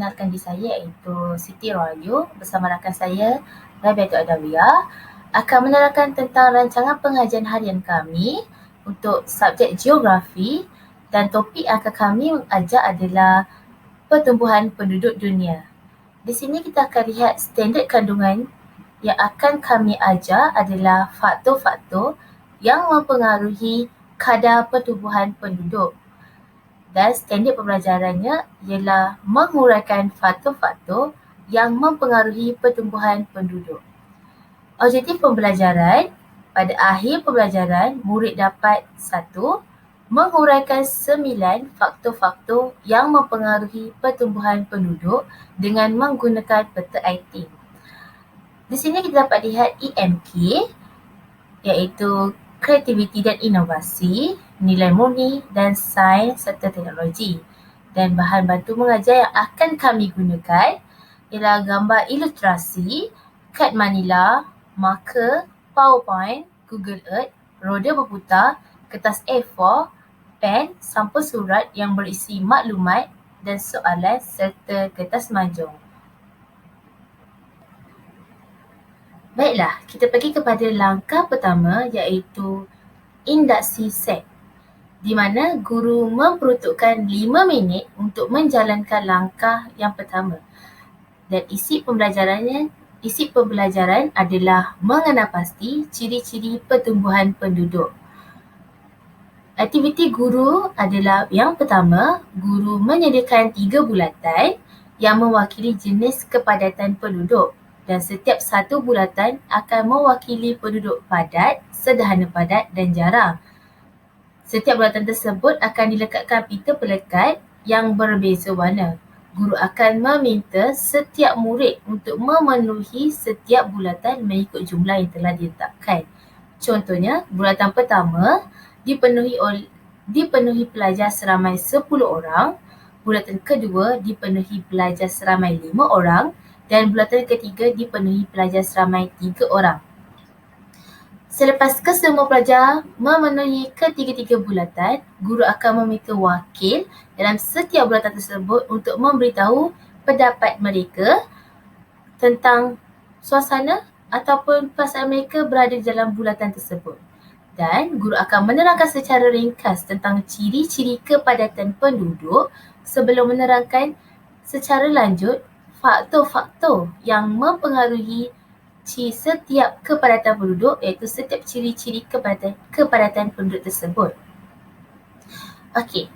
memperkenalkan diri saya iaitu Siti Rohayu bersama rakan saya Rabiatul Adawiyah akan menerangkan tentang rancangan pengajian harian kami untuk subjek geografi dan topik yang akan kami ajak adalah pertumbuhan penduduk dunia. Di sini kita akan lihat standard kandungan yang akan kami ajar adalah faktor-faktor yang mempengaruhi kadar pertumbuhan penduduk. Dan standard pembelajarannya ialah menguraikan faktor-faktor yang mempengaruhi pertumbuhan penduduk. Objektif pembelajaran, pada akhir pembelajaran, murid dapat 1. Menguraikan 9 faktor-faktor yang mempengaruhi pertumbuhan penduduk dengan menggunakan peta item. Di sini kita dapat lihat EMK, iaitu kreativiti dan inovasi, nilai murni dan sains serta teknologi. Dan bahan bantu mengajar yang akan kami gunakan ialah gambar ilustrasi, kad manila, marker, PowerPoint, Google Earth, roda berputar, kertas A4, pen, sampul surat yang berisi maklumat dan soalan serta kertas mahjong. Baiklah, kita pergi kepada langkah pertama iaitu induksi set, di mana guru memperuntukkan 5 minit untuk menjalankan langkah yang pertama. Dan isi pembelajaran adalah mengenal pasti ciri-ciri pertumbuhan penduduk. Aktiviti guru adalah yang pertama, guru menyediakan 3 bulatan yang mewakili jenis kepadatan penduduk. Dan setiap satu bulatan akan mewakili penduduk padat, sederhana padat dan jarang. Setiap bulatan tersebut akan dilekatkan pita pelekat yang berbeza warna. Guru akan meminta setiap murid untuk memenuhi setiap bulatan mengikut jumlah yang telah ditetapkan. Contohnya, bulatan pertama dipenuhi pelajar seramai 10 orang, bulatan kedua dipenuhi pelajar seramai 5 orang, dan bulatan ketiga dipenuhi pelajar seramai 3 orang. Selepas kesemua pelajar memenuhi ketiga-tiga bulatan, guru akan meminta wakil dalam setiap bulatan tersebut untuk memberitahu pendapat mereka tentang suasana ataupun perasaan mereka berada di dalam bulatan tersebut. Dan guru akan menerangkan secara ringkas tentang ciri-ciri kepadatan penduduk sebelum menerangkan secara lanjut faktor-faktor yang mempengaruhi setiap kepadatan penduduk, iaitu setiap ciri-ciri kepadatan penduduk tersebut. Okey.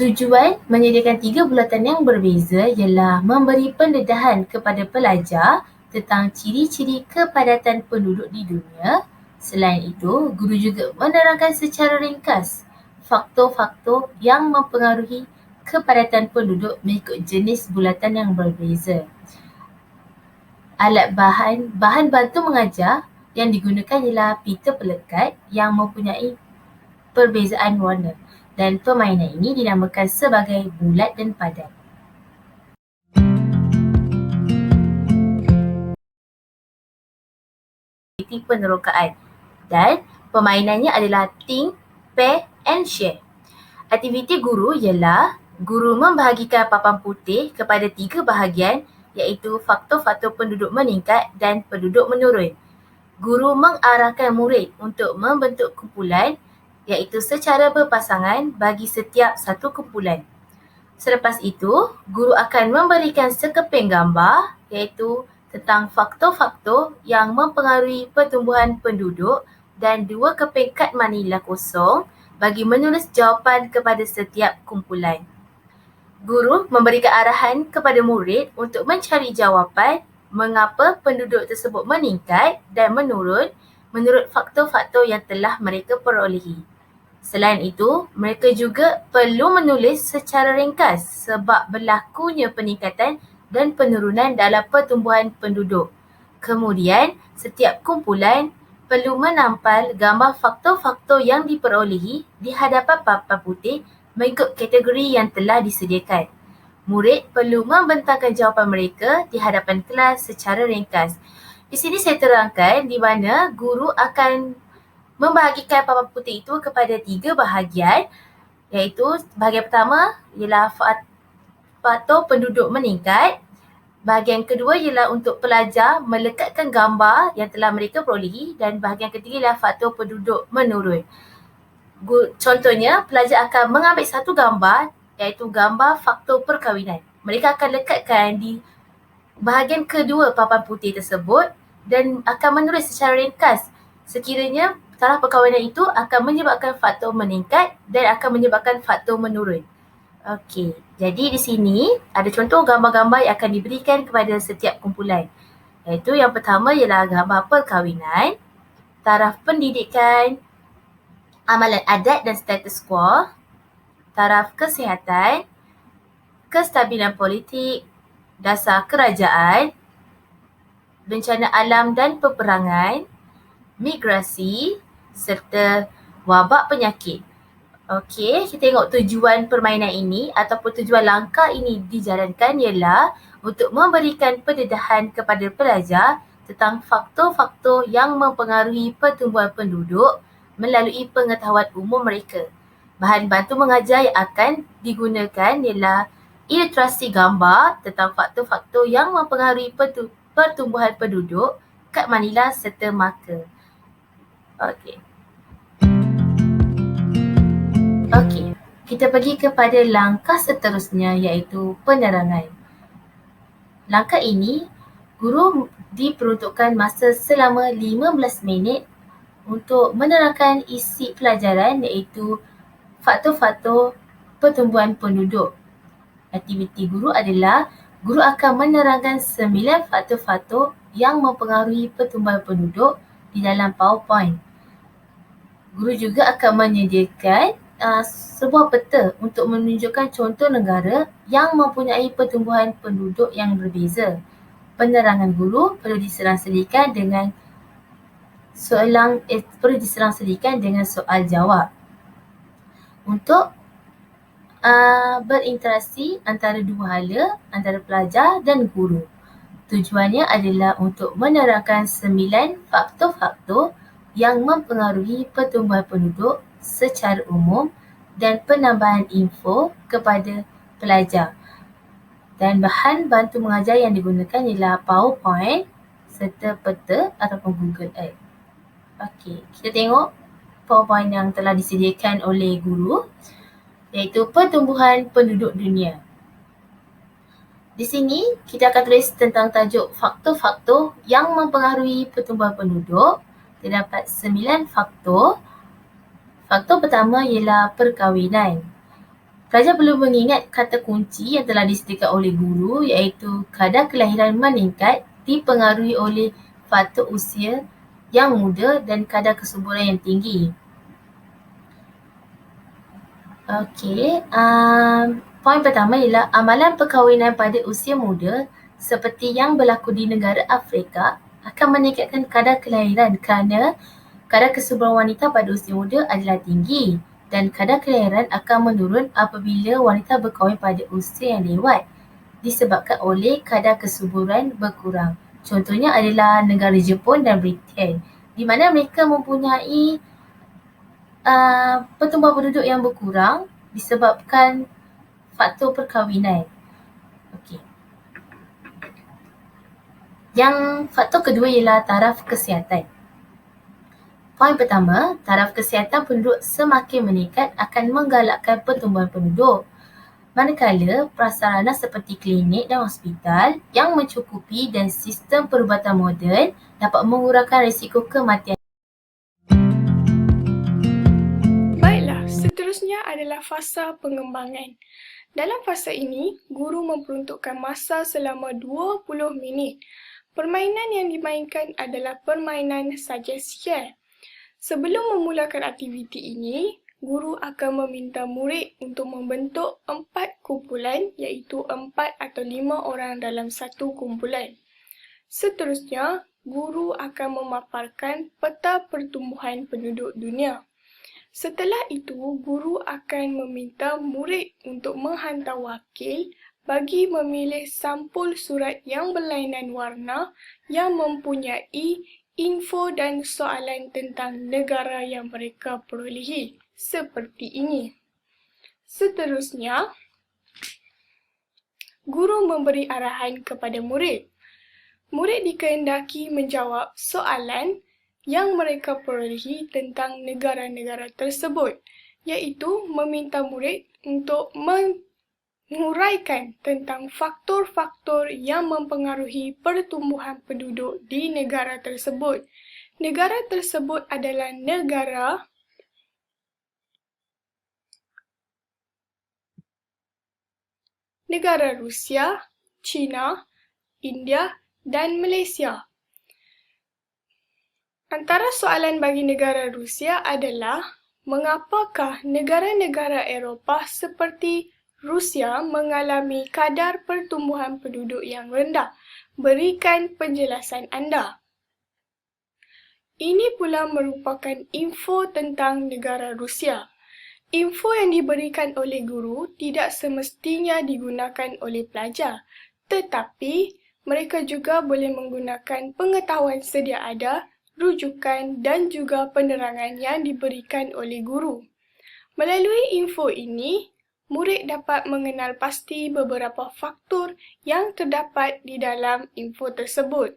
Tujuan menyediakan 3 bulatan yang berbeza ialah memberi pendedahan kepada pelajar tentang ciri-ciri kepadatan penduduk di dunia. Selain itu, guru juga menerangkan secara ringkas faktor-faktor yang mempengaruhi kepadatan penduduk mengikut jenis bulatan yang berbeza. Alat bahan bantu mengajar yang digunakan ialah pita pelekat yang mempunyai perbezaan warna, dan permainan ini dinamakan sebagai bulat dan padat. Penerokaan, dan permainannya adalah think, pair and share. Aktiviti guru ialah guru membahagikan papan putih kepada 3 bahagian, iaitu faktor-faktor penduduk meningkat dan penduduk menurun. Guru mengarahkan murid untuk membentuk kumpulan, iaitu secara berpasangan bagi setiap satu kumpulan. Selepas itu, guru akan memberikan sekeping gambar, iaitu tentang faktor-faktor yang mempengaruhi pertumbuhan penduduk dan 2 keping kad manila kosong bagi menulis jawapan kepada setiap kumpulan. Guru memberikan arahan kepada murid untuk mencari jawapan mengapa penduduk tersebut meningkat dan menurun menurut faktor-faktor yang telah mereka perolehi. Selain itu, mereka juga perlu menulis secara ringkas sebab berlakunya peningkatan dan penurunan dalam pertumbuhan penduduk. Kemudian, setiap kumpulan perlu menampal gambar faktor-faktor yang diperolehi di hadapan papan putih mengikut kategori yang telah disediakan. Murid perlu membentangkan jawapan mereka di hadapan kelas secara ringkas. Di sini saya terangkan di mana guru akan membahagikan papan putih itu kepada 3 bahagian, iaitu bahagian pertama ialah faktor penduduk meningkat. Bahagian kedua ialah untuk pelajar melekatkan gambar yang telah mereka perolehi dan bahagian ketiga ialah faktor penduduk menurun. Contohnya, pelajar akan mengambil satu gambar iaitu gambar faktor perkahwinan. Mereka akan lekatkan di bahagian kedua papan putih tersebut dan akan menulis secara ringkas sekiranya taraf perkahwinan itu akan menyebabkan faktor meningkat dan akan menyebabkan faktor menurun. Okey, jadi di sini ada contoh gambar-gambar yang akan diberikan kepada setiap kumpulan. Iaitu yang pertama ialah gambar perkahwinan, taraf pendidikan, amalan adat dan status quo, taraf kesihatan, kestabilan politik, dasar kerajaan, bencana alam dan peperangan, migrasi serta wabak penyakit. Okey, kita tengok tujuan permainan ini ataupun tujuan langkah ini dijalankan ialah untuk memberikan pendedahan kepada pelajar tentang faktor-faktor yang mempengaruhi pertumbuhan penduduk melalui pengetahuan umum mereka. Bahan bantu mengajar yang akan digunakan ialah ilustrasi gambar tentang faktor-faktor yang mempengaruhi pertumbuhan penduduk, kad Manila serta marker. Okey. Okey, kita pergi kepada langkah seterusnya iaitu penerangan. Langkah ini, guru diperuntukkan masa selama 15 minit untuk menerangkan isi pelajaran iaitu faktor-faktor pertumbuhan penduduk. Aktiviti guru adalah guru akan menerangkan 9 faktor-faktor yang mempengaruhi pertumbuhan penduduk di dalam PowerPoint. Guru juga akan menyediakan sebuah peta untuk menunjukkan contoh negara yang mempunyai pertumbuhan penduduk yang berbeza. Penerangan guru perlu diselang-selikan dengan soal jawab. Untuk berinteraksi antara dua hala, antara pelajar dan guru. Tujuannya adalah untuk menerangkan 9 faktor-faktor yang mempengaruhi pertumbuhan penduduk secara umum dan penambahan info kepada pelajar. Dan bahan bantu mengajar yang digunakan ialah PowerPoint serta peta ataupun Google Earth. Okey, kita tengok PowerPoint yang telah disediakan oleh guru iaitu pertumbuhan penduduk dunia. Di sini kita akan tulis tentang tajuk faktor-faktor yang mempengaruhi pertumbuhan penduduk. Terdapat 9 faktor. Faktor pertama ialah perkahwinan. Pelajar perlu mengingat kata kunci yang telah disediakan oleh guru iaitu kadar kelahiran meningkat dipengaruhi oleh faktor usia yang muda dan kadar kesuburan yang tinggi. Okey, poin pertama ialah amalan perkahwinan pada usia muda seperti yang berlaku di negara Afrika akan meningkatkan kadar kelahiran kerana kadar kesuburan wanita pada usia muda adalah tinggi dan kadar kelahiran akan menurun apabila wanita berkahwin pada usia yang lewat disebabkan oleh kadar kesuburan berkurang. Contohnya adalah negara Jepun dan Britain di mana mereka mempunyai pertumbuhan penduduk yang berkurang disebabkan faktor perkahwinan. Okey. Yang faktor kedua ialah taraf kesihatan. Poin pertama, taraf kesihatan penduduk semakin meningkat akan menggalakkan pertumbuhan penduduk. Manakala prasarana seperti klinik dan hospital yang mencukupi dan sistem perubatan moden dapat mengurangkan risiko kematian. Baiklah, seterusnya adalah fasa pengembangan. Dalam fasa ini, guru memperuntukkan masa selama 20 minit. Permainan yang dimainkan adalah permainan suggest share. Sebelum memulakan aktiviti ini, guru akan meminta murid untuk membentuk 4 kumpulan iaitu 4 atau 5 orang dalam satu kumpulan. Seterusnya, guru akan memaparkan peta pertumbuhan penduduk dunia. Setelah itu, guru akan meminta murid untuk menghantar wakil bagi memilih sampul surat yang berlainan warna yang mempunyai info dan soalan tentang negara yang mereka perolehi seperti ini. Seterusnya, guru memberi arahan kepada murid. Murid dikehendaki menjawab soalan yang mereka perolehi tentang negara-negara tersebut, iaitu meminta murid untuk menguraikan tentang faktor-faktor yang mempengaruhi pertumbuhan penduduk di negara tersebut. Negara tersebut adalah negara Rusia, China, India dan Malaysia. Antara soalan bagi negara Rusia adalah mengapakah negara-negara Eropah seperti Rusia mengalami kadar pertumbuhan penduduk yang rendah? Berikan penjelasan anda. Ini pula merupakan info tentang negara Rusia. Info yang diberikan oleh guru tidak semestinya digunakan oleh pelajar, tetapi mereka juga boleh menggunakan pengetahuan sedia ada, rujukan dan juga penerangan yang diberikan oleh guru. Melalui info ini, murid dapat mengenal pasti beberapa faktor yang terdapat di dalam info tersebut.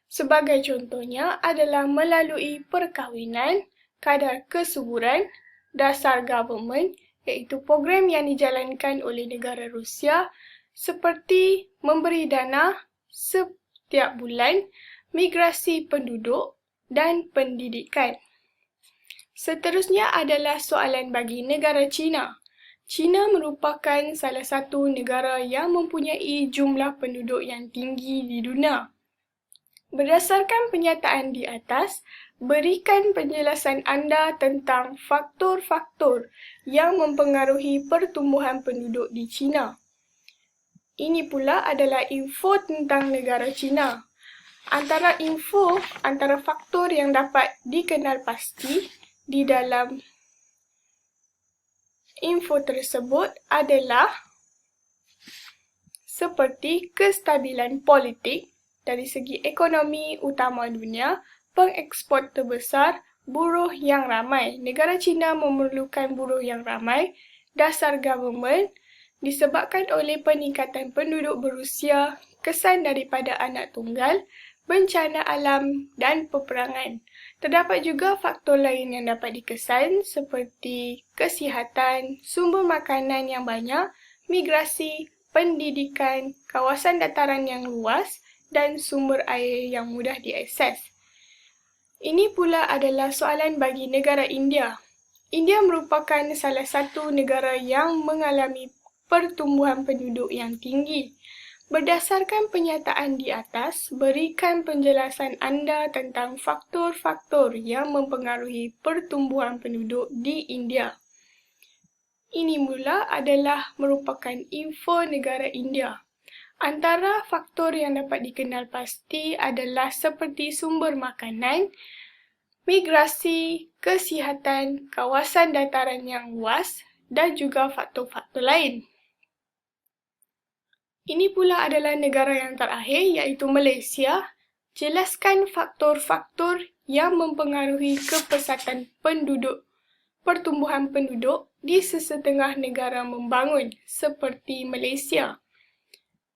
Sebagai contohnya adalah melalui perkahwinan, kadar kesuburan, dasar government, iaitu program yang dijalankan oleh negara Rusia seperti memberi dana setiap bulan, migrasi penduduk dan pendidikan. Seterusnya adalah soalan bagi negara China. China merupakan salah satu negara yang mempunyai jumlah penduduk yang tinggi di dunia. Berdasarkan penyataan di atas, berikan penjelasan anda tentang faktor-faktor yang mempengaruhi pertumbuhan penduduk di China. Ini pula adalah info tentang negara China. Antara faktor yang dapat dikenal pasti di dalam info tersebut adalah seperti kestabilan politik dari segi ekonomi utama dunia, pengekspor terbesar, buruh yang ramai. Negara China memerlukan buruh yang ramai, dasar government, disebabkan oleh peningkatan penduduk berusia, kesan daripada anak tunggal, bencana alam dan peperangan. Terdapat juga faktor lain yang dapat dikesan seperti kesihatan, sumber makanan yang banyak, migrasi, pendidikan, kawasan dataran yang luas dan sumber air yang mudah diakses. Ini pula adalah soalan bagi negara India. India merupakan salah satu negara yang mengalami pertumbuhan penduduk yang tinggi. Berdasarkan penyataan di atas, berikan penjelasan anda tentang faktor-faktor yang mempengaruhi pertumbuhan penduduk di India. Ini mula adalah merupakan info negara India. Antara faktor yang dapat dikenal pasti adalah seperti sumber makanan, migrasi, kesihatan, kawasan dataran yang luas dan juga faktor-faktor lain. Ini pula adalah negara yang terakhir iaitu Malaysia. Jelaskan faktor-faktor yang mempengaruhi kepesatan pertumbuhan penduduk di sesetengah negara membangun seperti Malaysia.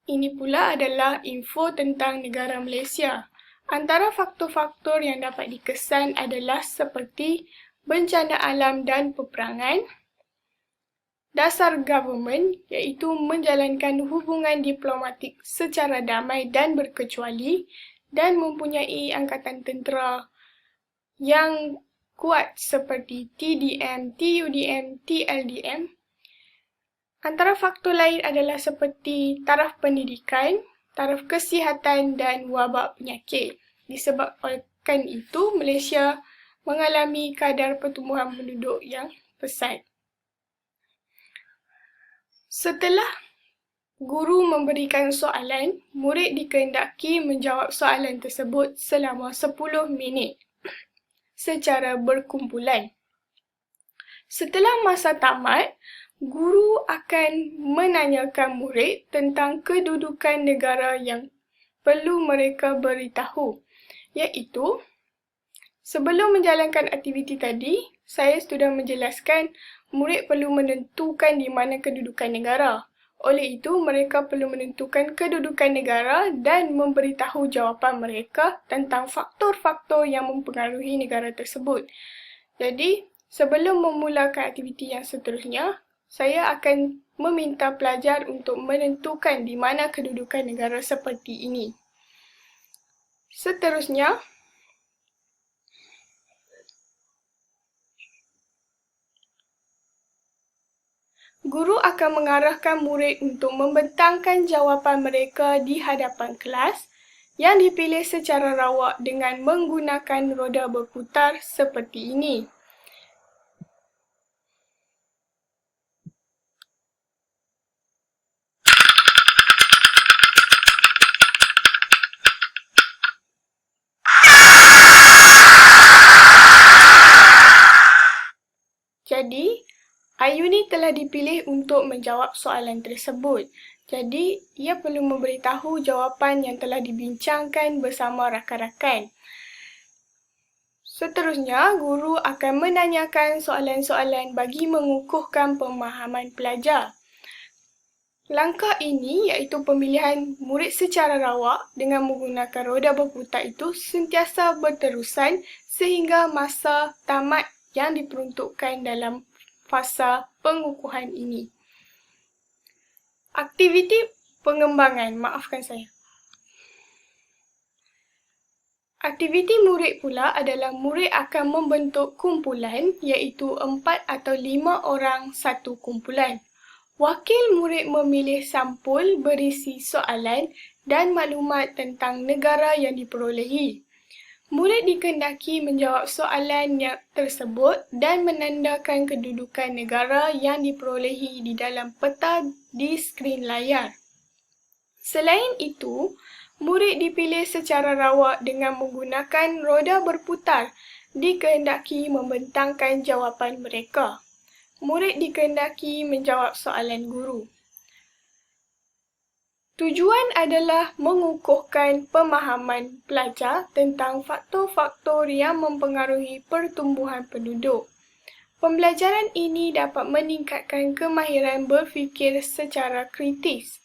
Ini pula adalah info tentang negara Malaysia. Antara faktor-faktor yang dapat dikesan adalah seperti bencana alam dan peperangan, dasar government iaitu menjalankan hubungan diplomatik secara damai dan berkecuali dan mempunyai angkatan tentera yang kuat seperti TDM, TUDM, TLDM. Antara faktor lain adalah seperti taraf pendidikan, taraf kesihatan dan wabak penyakit. Disebabkan itu, Malaysia mengalami kadar pertumbuhan penduduk yang pesat. Setelah guru memberikan soalan, murid dikehendaki menjawab soalan tersebut selama 10 minit secara berkumpulan. Setelah masa tamat, guru akan menanyakan murid tentang kedudukan negara yang perlu mereka beritahu, iaitu sebelum menjalankan aktiviti tadi, saya sudah menjelaskan murid perlu menentukan di mana kedudukan negara. Oleh itu, mereka perlu menentukan kedudukan negara dan memberitahu jawapan mereka tentang faktor-faktor yang mempengaruhi negara tersebut. Jadi, sebelum memulakan aktiviti yang seterusnya, saya akan meminta pelajar untuk menentukan di mana kedudukan negara seperti ini. Seterusnya, guru akan mengarahkan murid untuk membentangkan jawapan mereka di hadapan kelas yang dipilih secara rawak dengan menggunakan roda berputar seperti ini. Jadi, Ayuni telah dipilih untuk menjawab soalan tersebut. Jadi, ia perlu memberitahu jawapan yang telah dibincangkan bersama rakan-rakan. Seterusnya, guru akan menanyakan soalan-soalan bagi mengukuhkan pemahaman pelajar. Langkah ini iaitu pemilihan murid secara rawak dengan menggunakan roda berputar itu sentiasa berterusan sehingga masa tamat yang diperuntukkan dalam fasa pengukuhan ini. Aktiviti pengembangan, maafkan saya. Aktiviti murid pula adalah murid akan membentuk kumpulan iaitu 4 atau 5 orang satu kumpulan. Wakil murid memilih sampul berisi soalan dan maklumat tentang negara yang diperolehi. Murid dikehendaki menjawab soalan tersebut dan menandakan kedudukan negara yang diperolehi di dalam peta di skrin layar. Selain itu, murid dipilih secara rawak dengan menggunakan roda berputar dikehendaki membentangkan jawapan mereka. Murid dikehendaki menjawab soalan guru. Tujuan adalah mengukuhkan pemahaman pelajar tentang faktor-faktor yang mempengaruhi pertumbuhan penduduk. Pembelajaran ini dapat meningkatkan kemahiran berfikir secara kritis.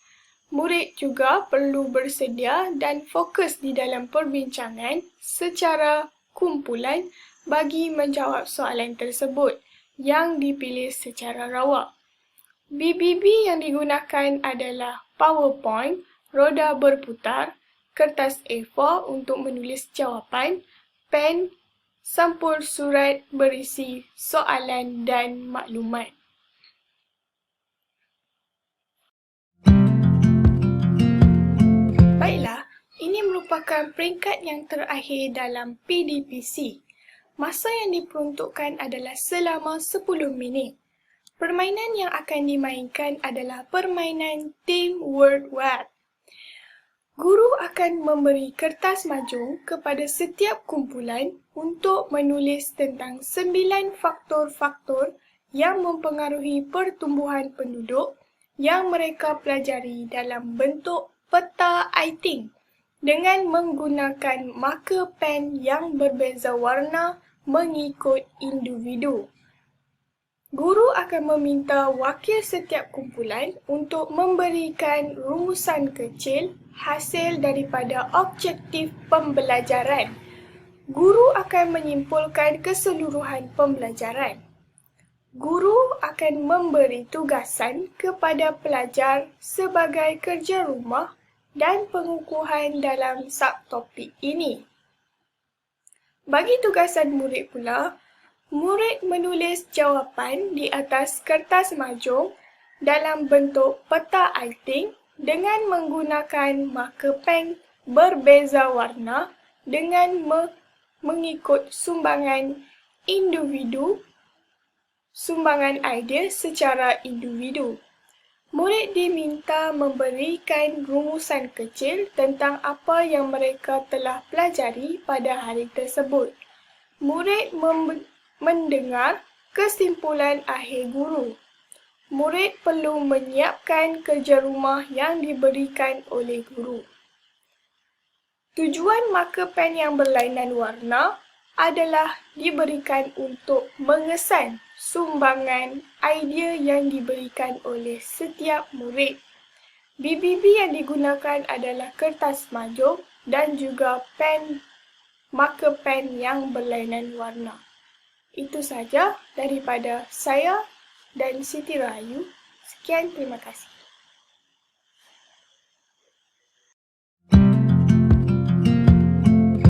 Murid juga perlu bersedia dan fokus di dalam perbincangan secara kumpulan bagi menjawab soalan tersebut yang dipilih secara rawak. BBB yang digunakan adalah PowerPoint, roda berputar, kertas A4 untuk menulis jawapan, pen, sampul surat berisi soalan dan maklumat. Baiklah, ini merupakan peringkat yang terakhir dalam PDPC. Masa yang diperuntukkan adalah selama 10 minit. Permainan yang akan dimainkan adalah permainan Team Word Web. Guru akan memberi kertas majung kepada setiap kumpulan untuk menulis tentang 9 faktor-faktor yang mempengaruhi pertumbuhan penduduk yang mereka pelajari dalam bentuk peta iThink dengan menggunakan marker pen yang berbeza warna mengikut individu. Guru akan meminta wakil setiap kumpulan untuk memberikan rumusan kecil hasil daripada objektif pembelajaran. Guru akan menyimpulkan keseluruhan pembelajaran. Guru akan memberi tugasan kepada pelajar sebagai kerja rumah dan pengukuhan dalam subtopik ini. Bagi tugasan murid pula, murid menulis jawapan di atas kertas majung dalam bentuk peta iThink dengan menggunakan marker pen berbeza warna dengan mengikut sumbangan individu, sumbangan idea secara individu. Murid diminta memberikan rumusan kecil tentang apa yang mereka telah pelajari pada hari tersebut. Murid mendengar kesimpulan akhir guru. Murid perlu menyiapkan kerja rumah yang diberikan oleh guru. Tujuan marker pen yang berlainan warna adalah diberikan untuk mengesan sumbangan idea yang diberikan oleh setiap murid. BBB yang digunakan adalah kertas majung dan juga marker pen yang berlainan warna. Itu saja daripada saya dan Siti Rahayu. Sekian, terima kasih.